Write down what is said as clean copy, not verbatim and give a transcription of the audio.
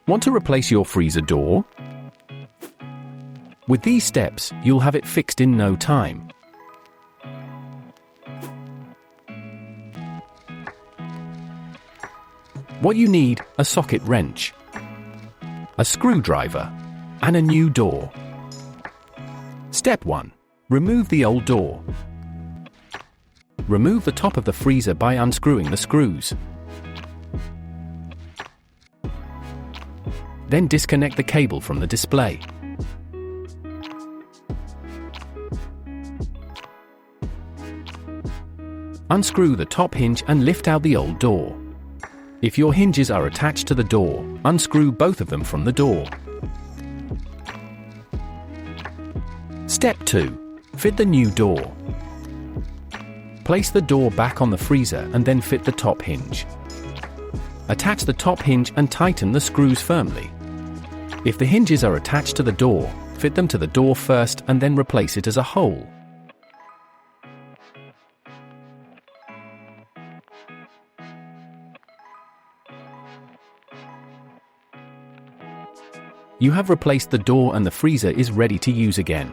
Want to replace your freezer door? With these steps, you'll have it fixed in no time. What you need: a socket wrench, a screwdriver, and a new door. Step 1. Remove the old door. Remove the top of the freezer by unscrewing the screws. Then disconnect the cable from the display. Unscrew the top hinge and lift out the old door. If your hinges are attached to the door, unscrew both of them from the door. Step 2. Fit the new door. Place the door back on the freezer and then fit the top hinge. Attach the top hinge and tighten the screws firmly. If the hinges are attached to the door, fit them to the door first and then replace it as a whole. You have replaced the door and the freezer is ready to use again.